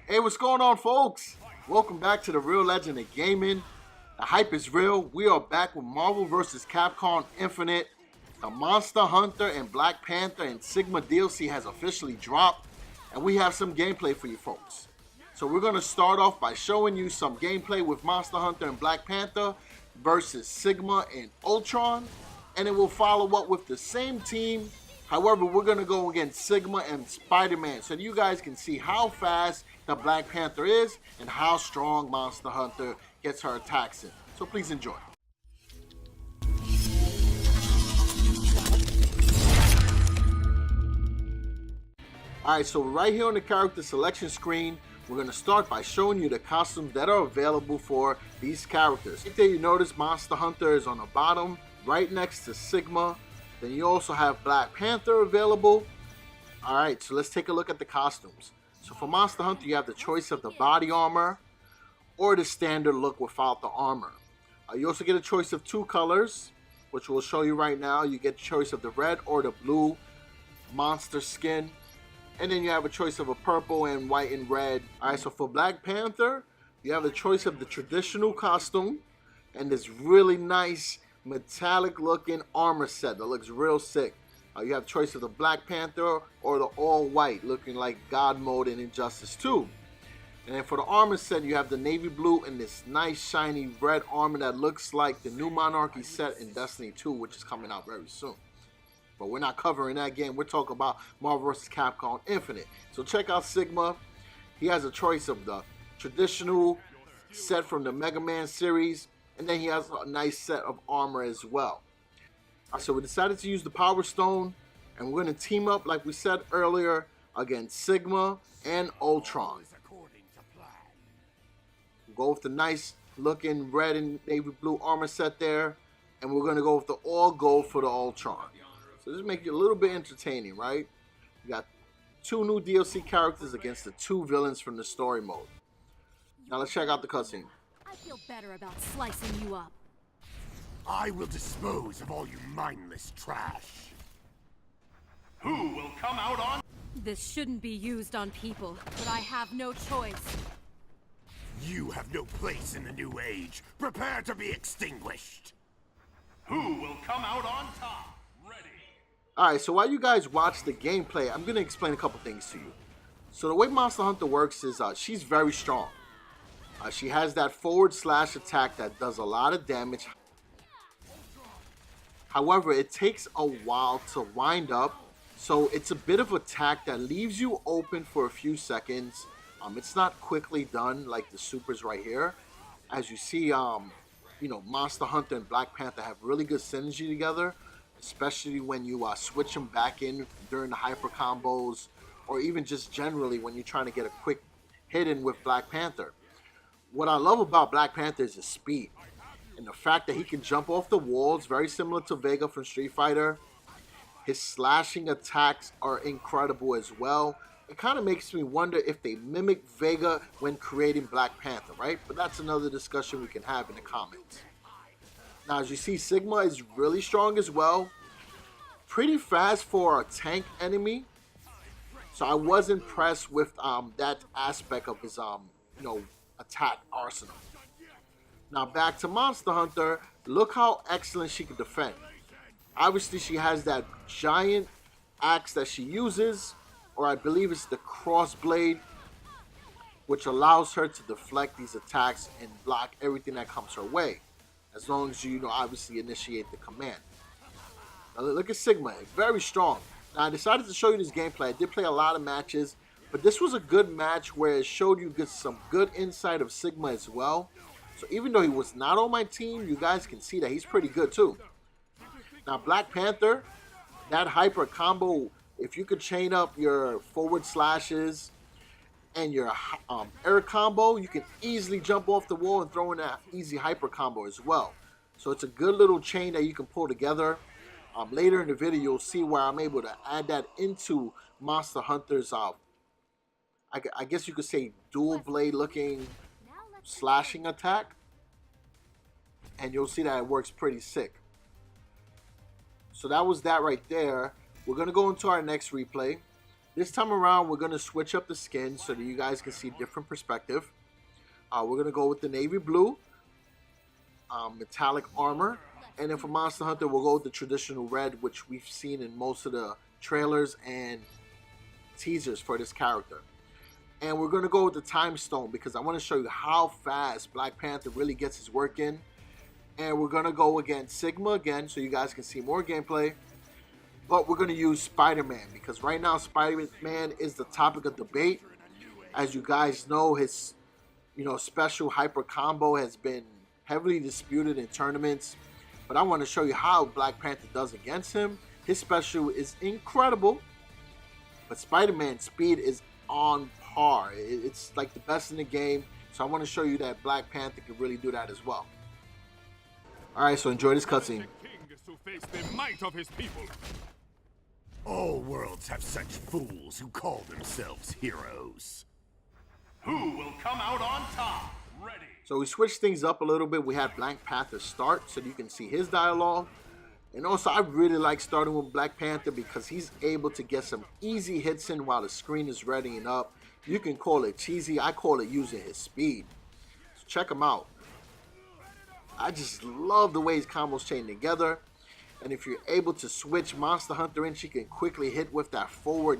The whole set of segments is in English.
Hey, what's going on, folks? Welcome back to the Real Legend of Gaming. The hype is real. We are back with Marvel Vs Capcom Infinite. The Monster Hunter and Black Panther and Sigma DLC has officially dropped, and we have some gameplay for you folks. So we're going to start off by showing you some gameplay with Monster Hunter and Black Panther versus Sigma and Ultron, and it will follow up with the same team. However, we're going to go against Sigma and Spider-Man so you guys can see how fast the Black Panther is and how strong Monster Hunter gets her attacks in. So please enjoy. Alright, so right here on the character selection screen, we're going to start by showing you the costumes that are available for these characters. Right there you notice Monster Hunter is on the bottom, right next to Sigma. Then you also have Black Panther available. Alright, so let's take a look at the costumes. So for Monster Hunter, you have the choice of the body armor or the standard look without the armor. You also get a choice of two colors, which we'll show you right now. You get a choice of the red or the blue monster skin. And then you have a choice of a purple and white and red. Alright, so for Black Panther, you have the choice of the traditional costume and this really nice metallic looking armor set that looks real sick. You have choice of the Black Panther or the all white looking like God Mode in Injustice 2. And then for the armor set, you have the navy blue and this nice shiny red armor that looks like the new Monarchy set in Destiny 2, which is coming out very soon. But we're not covering that game. We're talking about Marvel Vs Capcom Infinite. So check out Sigma. He has a choice of the traditional set from the Mega Man series, and then he has a nice set of armor as well. So we decided to use the Power Stone, and we're going to team up, like we said earlier, against Sigma and Ultron. We'll go with the nice looking red and navy blue armor set there, and we're going to go with the all gold for the Ultron. So this makes it a little bit entertaining, right? You got two new DLC characters against the two villains from the story mode. Now let's check out the cutscene. I feel better about slicing you up. I will dispose of all you mindless trash. Who will come out on? This shouldn't be used on people, but I have no choice. You have no place in the new age. Prepare to be extinguished. Who will come out on top? Ready. Alright, so while you guys watch the gameplay, I'm going to explain a couple things to you. So the way Monster Hunter works is she's very strong. She has that forward slash attack that does a lot of damage. However, it takes a while to wind up, so it's a bit of an attack that leaves you open for a few seconds. It's not quickly done like the supers right here. As you see, Monster Hunter and Black Panther have really good synergy together, especially when you switch them back in during the hyper combos, or even just generally when you're trying to get a quick hit in with Black Panther. What I love about Black Panther is his speed and the fact that he can jump off the walls, very similar to Vega from Street Fighter. His slashing attacks are incredible as well. It kind of makes me wonder if they mimic Vega when creating Black Panther, right? But that's another discussion we can have in the comments. Now, as you see, Sigma is really strong as well. Pretty fast for a tank enemy. So I was impressed with that aspect of his, attack arsenal. Now back to Monster Hunter. Look how excellent she can defend. Obviously she has that giant axe that she uses, or I believe it's the crossblade, which allows her to deflect these attacks and block everything that comes her way, as long as you obviously initiate the command. Now look at Sigma, very strong. Now I decided to show you this gameplay. I did play a lot of matches, but this was a good match where it showed you some good insight of Sigma as well. So even though he was not on my team, you guys can see that he's pretty good too. Now Black Panther, that hyper combo, if you could chain up your forward slashes and your air combo, you can easily jump off the wall and throw in that easy hyper combo as well. So it's a good little chain that you can pull together. Later in the video, you'll see where I'm able to add that into Monster Hunter's I guess you could say dual blade looking slashing attack, and you'll see that it works pretty sick. So that was that right there. We're gonna go into our next replay. This time around, we're going to switch up the skin so that you guys can see different perspective. We're going to go with the navy blue, metallic armor. And then for Monster Hunter, we'll go with the traditional red, which we've seen in most of the trailers and teasers for this character. And we're going to go with the time stone because I want to show you how fast Black Panther really gets his work in. And we're going to go against Sigma again so you guys can see more gameplay. But we're going to use Spider-Man because right now Spider-Man is the topic of debate. As you guys know, his special hyper combo has been heavily disputed in tournaments. But I want to show you how Black Panther does against him. His special is incredible. But Spider-Man's speed is on par. It's like the best in the game. So I want to show you that Black Panther can really do that as well. Alright, so enjoy this cutscene. The king is to face the might of his people. All worlds have such fools who call themselves heroes. Who will come out on top? Ready. So we switched things up a little bit. We had Black Panther start so you can see his dialogue. And also, I really like starting with Black Panther because he's able to get some easy hits in while the screen is readying up. You can call it cheesy. I call it using his speed. So check him out. I just love the way his combos chain together. And if you're able to switch Monster Hunter in, she can quickly hit with that forward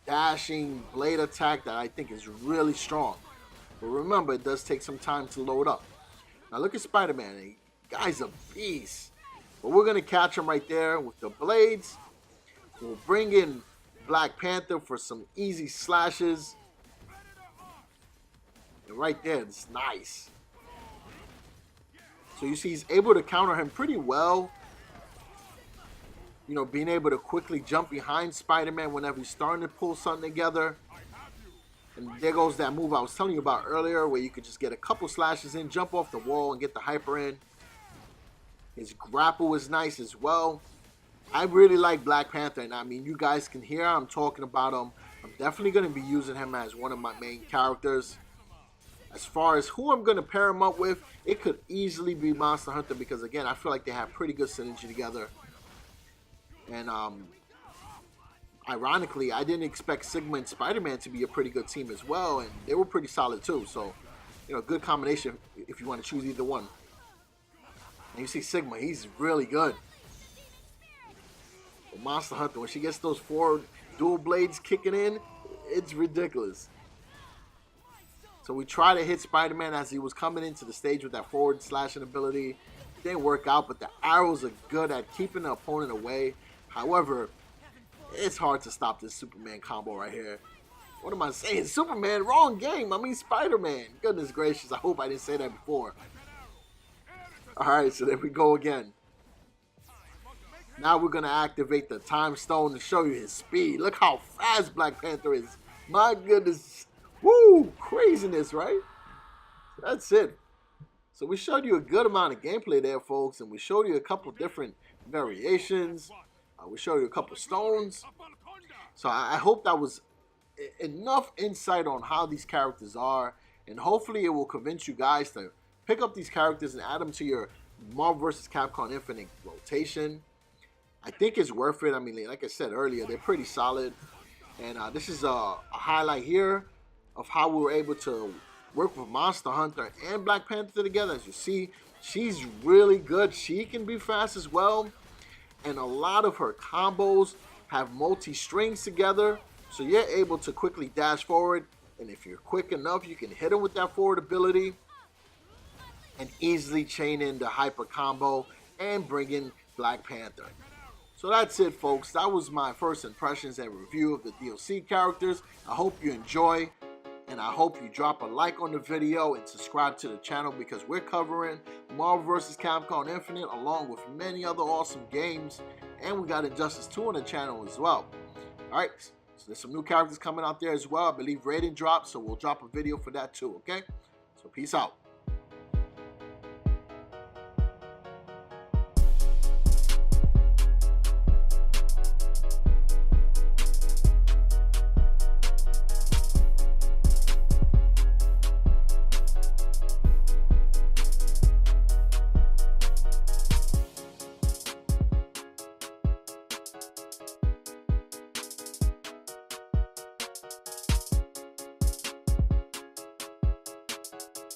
dashing blade attack that I think is really strong. But remember, it does take some time to load up. Now look at Spider-Man. The guy's a beast. But we're going to catch him right there with the blades. We'll bring in Black Panther for some easy slashes. And right there, it's nice. So you see he's able to counter him pretty well. Being able to quickly jump behind Spider-Man whenever he's starting to pull something together. And there goes that move I was telling you about earlier where you could just get a couple slashes in, jump off the wall, and get the hyper in. His grapple is nice as well. I really like Black Panther, and I mean, you guys can hear I'm talking about him. I'm definitely going to be using him as one of my main characters. As far as who I'm going to pair him up with, it could easily be Monster Hunter because, again, I feel like they have pretty good synergy together. And ironically, I didn't expect Sigma and Spider-Man to be a pretty good team as well, and they were pretty solid too. So, good combination if you want to choose either one. And you see Sigma, he's really good. But Monster Hunter, when she gets those 4 dual blades kicking in, it's ridiculous. So we try to hit Spider-Man as he was coming into the stage with that forward slashing ability. Didn't work out, but the arrows are good at keeping the opponent away. However, it's hard to stop this Superman combo right here. What am I saying? Superman? Wrong game. I mean Spider-Man. Goodness gracious. I hope I didn't say that before. Alright, so there we go again. Now we're going to activate the time stone to show you his speed. Look how fast Black Panther is. My goodness. Woo! Craziness, right? That's it. So we showed you a good amount of gameplay there, folks. And we showed you a couple different variations. We showed you a couple stones. So I hope that was enough insight on how these characters are. And hopefully it will convince you guys to pick up these characters and add them to your Marvel Vs Capcom Infinite rotation. I think it's worth it. I mean, like I said earlier, they're pretty solid. And this is a highlight here of how we were able to work with Monster Hunter and Black Panther together. As you see, she's really good. She can be fast as well. And a lot of her combos have multi-strings together. So you're able to quickly dash forward. And if you're quick enough, you can hit them with that forward ability. And easily chain in the hyper combo and bring in Black Panther. So that's it, folks. That was my first impressions and review of the DLC characters. I hope you enjoy. And I hope you drop a like on the video and subscribe to the channel because we're covering Marvel vs. Capcom Infinite along with many other awesome games. And we got Injustice 2 on the channel as well. Alright, so there's some new characters coming out there as well. I believe Raiden dropped, so we'll drop a video for that too, okay? So peace out.